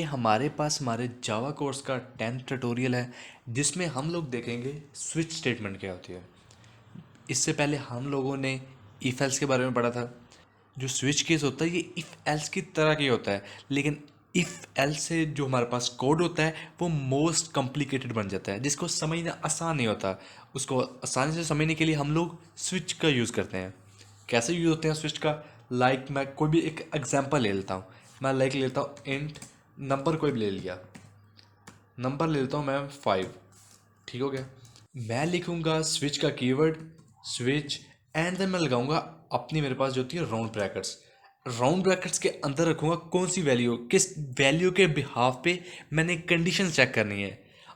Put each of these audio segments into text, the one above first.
ये हमारे पास हमारे जावा कोर्स का 10th ट्यूटोरियल है जिसमें हम लोग देखेंगे स्विच स्टेटमेंट क्या होती है। इससे पहले हम लोगों ने इफ एल्स के बारे में पढ़ा था। जो स्विच केस होता है ये इफ एल्स की तरह ही होता है, लेकिन इफ एल्स से जो हमारे पास कोड होता है वो मोस्ट कॉम्प्लिकेटेड बन जाता है, जिसको समझना आसान नहीं होता। उसको आसानी से समझने के लिए हम लोग स्विच का यूज़ करते हैं। कैसे यूज़ होते हैं स्विच का? मैं कोई भी एक एग्जांपल ले लेता हूँ। मैं लेता हूँ इंट नंबर, कोई भी ले लिया, नंबर ले लेता हूँ मैं 5। ठीक हो गया। मैं लिखूंगा स्विच का कीवर्ड स्विच, एंड देन मैं लगाऊंगा अपनी, मेरे पास जो होती है राउंड ब्रैकेट्स। राउंड ब्रैकेट्स के अंदर रखूंगा कौन सी वैल्यू, किस वैल्यू के बिहाफ पे मैंने कंडीशन चेक करनी है।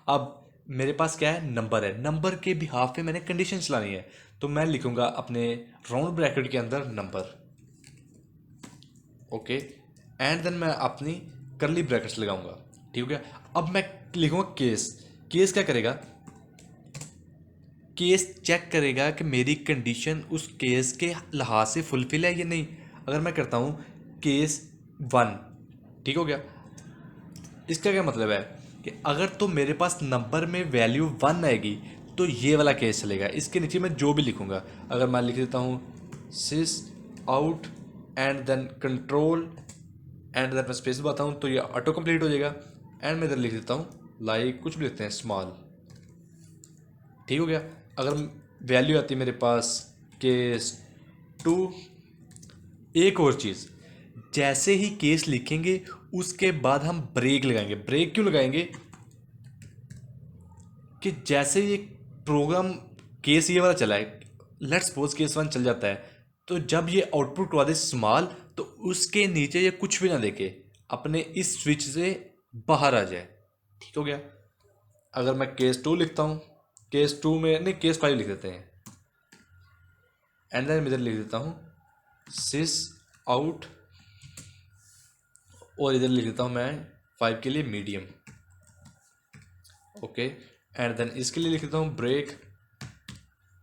अब मेरे पास क्या है, नंबर है, नंबर के बिहाफ पे मैंने कंडीशन चलानी है, तो मैं लिखूंगा अपने राउंड ब्रैकेट के अंदर नंबर। ओके, एंड देन मैं अपनी करली ब्रैकेट्स लगाऊंगा। ठीक हो गया। अब मैं लिखूंगा केस। केस क्या करेगा? केस चेक करेगा कि मेरी कंडीशन उस केस के लिहाज से फुलफिल है या नहीं। अगर मैं करता हूँ केस 1, ठीक हो गया। इसका क्या मतलब है कि अगर तो मेरे पास नंबर में वैल्यू 1 आएगी तो ये वाला केस चलेगा। इसके नीचे मैं जो भी लिखूंगा, अगर मैं लिख देता हूँ sys out and then control and then मैं स्पेस बताऊँ तो ये ऑटो कंप्लीट हो जाएगा। एंड मैं इधर लिख देता हूँ लाइक कुछ भी लिखते हैं स्मॉल। ठीक हो गया। अगर वैल्यू आती है मेरे पास केस 2, एक और चीज़, जैसे ही केस लिखेंगे उसके बाद हम ब्रेक लगाएंगे। ब्रेक क्यों लगाएंगे? कि जैसे ये प्रोग्राम केस ये वाला चला है, लेट्स सपोज केस 1 चल जाता है, तो जब ये आउटपुट करवा दे स्मॉल, तो उसके नीचे ये कुछ भी ना देखे, अपने इस स्विच से बाहर आ जाए। ठीक हो गया। अगर मैं केस 2 लिखता हूँ, केस 2 में नहीं, केस 5 लिख देते हैं, एंड देन इधर लिख देता हूँ सिस आउट, और इधर लिख देता हूँ मैं 5 के लिए मीडियम। ओके, एंड देन इसके लिए लिख देता हूँ ब्रेक।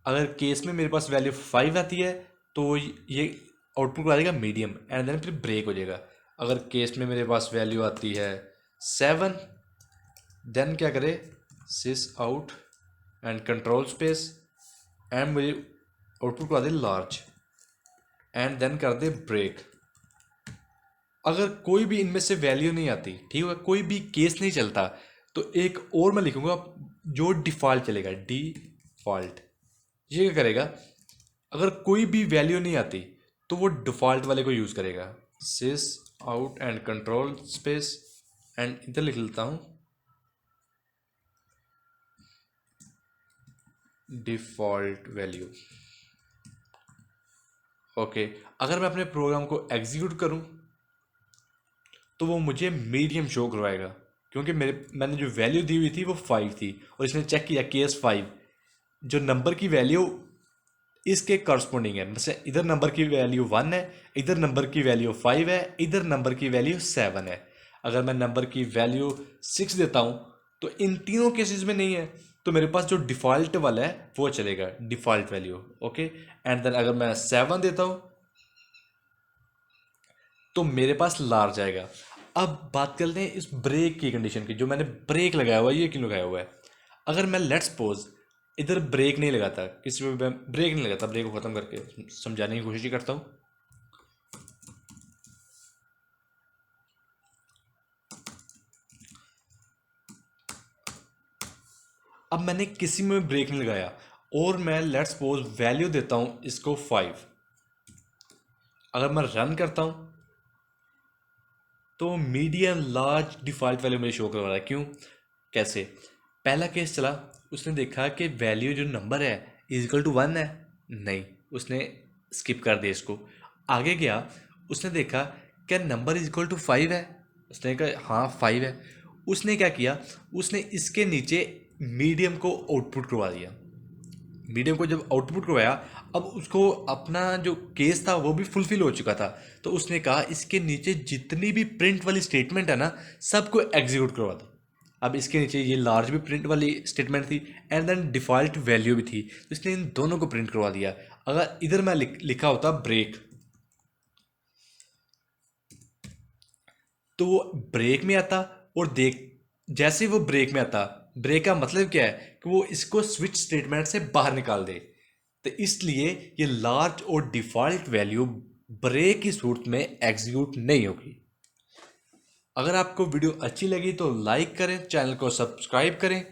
अगर केस में मेरे पास वैल्यू 5 आती है तो ये आउटपुट आ जाएगा मीडियम, एंड देन फिर ब्रेक हो जाएगा। अगर केस में मेरे पास वैल्यू आती है 7, देन क्या करे, sys out and control space, and मुझे आउटपुट को आ दे लार्ज, एंड देन कर दे ब्रेक। अगर कोई भी इनमें से वैल्यू नहीं आती, ठीक है, कोई भी केस नहीं चलता, तो एक और मैं लिखूंगा जो डिफ़ॉल्ट चलेगा, डिफ़ॉल्ट। ये क्या करेगा? अगर कोई भी वैल्यू नहीं आती तो वो डिफ़ॉल्ट वाले को यूज़ करेगा, sys out and control space, and इधर लिख लेता हूँ डिफ़ॉल्ट वैल्यू। ओके, अगर मैं अपने प्रोग्राम को एग्जीक्यूट करूँ तो वो मुझे मीडियम शो करवाएगा, क्योंकि मैंने जो वैल्यू दी हुई थी वो 5 थी, और इसने चेक किया केस 5, जो नंबर की वैल्यू इसके करस्पॉन्डिंग है। जैसे इधर नंबर की वैल्यू 1 है, इधर नंबर की वैल्यू 5 है, इधर नंबर की वैल्यू 7 है। अगर मैं नंबर की वैल्यू 6 देता हूँ तो इन तीनों केसेस में नहीं है, तो मेरे पास जो डिफ़ॉल्ट वाला है वो चलेगा, default value. Okay, and then अगर मैं 7 देता हूँ तो मेरे पास लार्ज आएगा। अब बात करते हैं इस ब्रेक की कंडीशन की। जो मैंने ब्रेक लगाया हुआ है ये क्यों लगाया हुआ है? अगर मैं लेट्स सपोज इधर ब्रेक नहीं लगाता, किसी में ब्रेक नहीं लगाता, ब्रेक को ख़त्म करके समझाने की कोशिश ही करता हूँ। अब मैंने किसी में ब्रेक नहीं लगाया और मैं लेट्स सपोज वैल्यू देता हूँ इसको 5। अगर मैं रन करता हूँ तो मीडियम लार्ज डिफ़ॉल्ट वैल्यू मेरे शो करवा रहा है। क्यों? कैसे? पहला केस चला, उसने देखा कि वैल्यू जो नंबर है इजिकल टू 1 है, नहीं, उसने स्किप कर दिया इसको। आगे गया, उसने देखा क्या नंबर इजिकल टू 5 है, उसने कहा हाँ 5 है। उसने क्या किया, उसने इसके नीचे मीडियम को आउटपुट करवा दिया। मीडियम को जब आउटपुट करवाया, अब उसको अपना जो केस था वो भी फुलफिल हो चुका था, तो उसने कहा इसके नीचे जितनी भी प्रिंट वाली स्टेटमेंट है ना, सबको एग्जीक्यूट करवा दो। अब इसके नीचे ये लार्ज भी प्रिंट वाली स्टेटमेंट थी, एंड देन डिफ़ॉल्ट वैल्यू भी थी, तो इसने इन दोनों को प्रिंट करवा दिया। अगर इधर मैं लिखा होता ब्रेक, तो वो ब्रेक में आता और देख, जैसे ही वो ब्रेक में आता, ब्रेक का मतलब क्या है कि वो इसको स्विच स्टेटमेंट से बाहर निकाल दे। तो इसलिए ये लार्ज और डिफ़ॉल्ट वैल्यू ब्रेक की सूरत में एग्जीक्यूट नहीं होगी। अगर आपको वीडियो अच्छी लगी तो लाइक करें, चैनल को सब्सक्राइब करें